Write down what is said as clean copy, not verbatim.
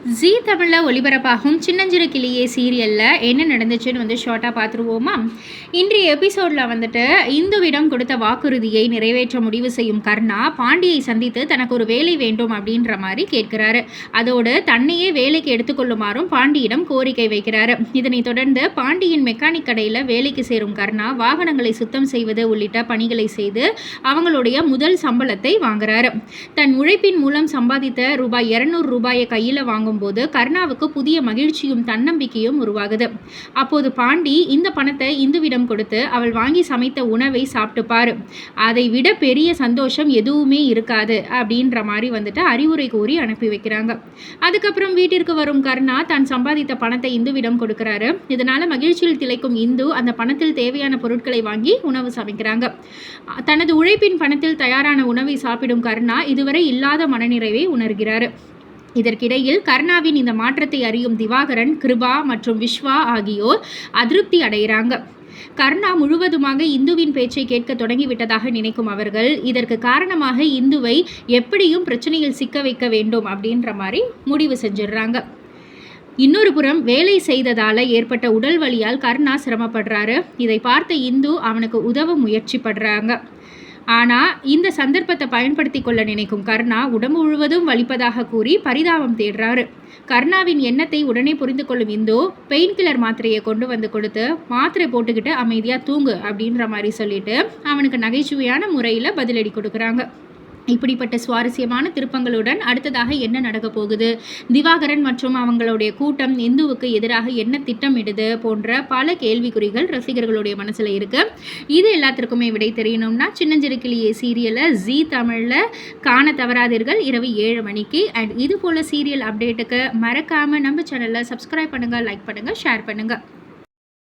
ஜீ தமிழில் ஒளிபரப்பாகும் சின்னஞ்சிறு கிளியே சீரியலில் என்ன நடந்துச்சுன்னு ஷார்ட்டாக பார்த்துருவோமா. இன்றைய எபிசோடில் இந்துவிடம் கொடுத்த வாக்குறுதியை நிறைவேற்ற முடிவு செய்யும் கர்ணா பாண்டியை சந்தித்து தனக்கு ஒரு வேலை வேண்டும் அப்படின்ற மாதிரி கேட்கிறாரு. அதோடு தன்னையே வேலைக்கு எடுத்துக்கொள்ளுமாறும் பாண்டியிடம் கோரிக்கை வைக்கிறாரு. இதனைத் தொடர்ந்து பாண்டியின் மெக்கானிக் கடையில் வேலைக்கு சேரும் கர்ணா வாகனங்களை சுத்தம் செய்வது உள்ளிட்ட பணிகளை செய்து அவங்களுடைய முதல் சம்பளத்தை வாங்குறாரு. தன் உழைப்பின் மூலம் சம்பாதித்த ரூபாய் 200 கையில் வாங்கும் போது கர்ணாவுக்கு புதிய மகிழ்ச்சியும் தன்னம்பிக்கையும் உருவாகுது. அப்போது பாண்டி இந்த பணத்தை இந்துவிடம் கொடுத்து அவள் வாங்கி சமைத்த உணவை சாப்பிட்டுப்பாரு, அதை விட பெரிய சந்தோஷம் எதுவுமே இருக்காது அப்படின்ற மாதிரி அறிவுரை கூறி அனுப்பி வைக்கிறாங்க. அதுக்கப்புறம் வீட்டிற்கு வரும் கர்ணா தான் சம்பாதித்த பணத்தை இந்துவிடம் கொடுக்கிறாரு. இதனால மகிழ்ச்சியில் திளைக்கும் இந்து அந்த பணத்தில் தேவையான பொருட்களை வாங்கி உணவு சமைக்கிறாங்க. தனது உழைப்பின் பணத்தில் தயாரான உணவை சாப்பிடும் கர்ணா இதுவரை இல்லாத மனநிறைவை உணர்கிறாரு. இதற்கிடையில் கர்ணாவின் இந்த மாற்றத்தை அறியும் திவாகரன், கிருபா மற்றும் விஸ்வா ஆகியோர் அதிருப்தி அடைகிறாங்க. கர்ணா முழுவதுமாக இந்துவின் பேச்சை கேட்க தொடங்கிவிட்டதாக நினைக்கும் அவர்கள் இதற்கு காரணமாக இந்துவை எப்படியும் பிரச்சனையில் சிக்க வைக்க வேண்டும் அப்படின்ற மாதிரி முடிவு செஞ்சிடுறாங்க. இன்னொரு புறம் வேலை செய்ததால் ஏற்பட்ட உடல் வலியால் கர்ணா சிரமப்படுறாரு. இதை பார்த்த இந்து அவனுக்கு உதவ முயற்சி படுறாங்க. ஆனால் இந்த சந்தர்ப்பத்தை பயன்படுத்தி கொள்ள நினைக்கும் கர்ணா உடம்பு முழுவதும் வலிப்பதாக கூறி பரிதாபம் தேடுறாரு. கர்ணாவின் எண்ணத்தை உடனே புரிந்து கொள்ளும் இந்து பெயின் கில்லர் மாத்திரையை கொண்டு வந்து கொடுத்து மாத்திரை போட்டுக்கிட்டு அமைதியாக தூங்கு அப்படின்ற மாதிரி சொல்லிட்டு அவனுக்கு நகைச்சுவையான முறையில் பதிலடி கொடுக்குறாங்க. இப்படிப்பட்ட சுவாரஸ்யமான திருப்பங்களுடன் அடுத்ததாக என்ன நடக்க போகுது, திவாகரன் மற்றும் அவங்களுடைய கூட்டம் இந்துவுக்கு எதிராக என்ன திட்டமிடுது போன்ற பல கேள்விக்குறிகள் ரசிகர்களுடைய மனசில் இருக்குது. இது எல்லாத்திற்குமே விடை தெரியணும்னா சின்னஞ்சிறு கிளியே சீரியலை ஜீ தமிழில் காண தவறாதீர்கள் இரவு 7 மணிக்கு. அண்ட் இது போல் சீரியல் அப்டேட்டுக்கு மறக்காமல் நம்ம சேனலில் சப்ஸ்கிரைப் பண்ணுங்கள், லைக் பண்ணுங்கள், ஷேர் பண்ணுங்கள்.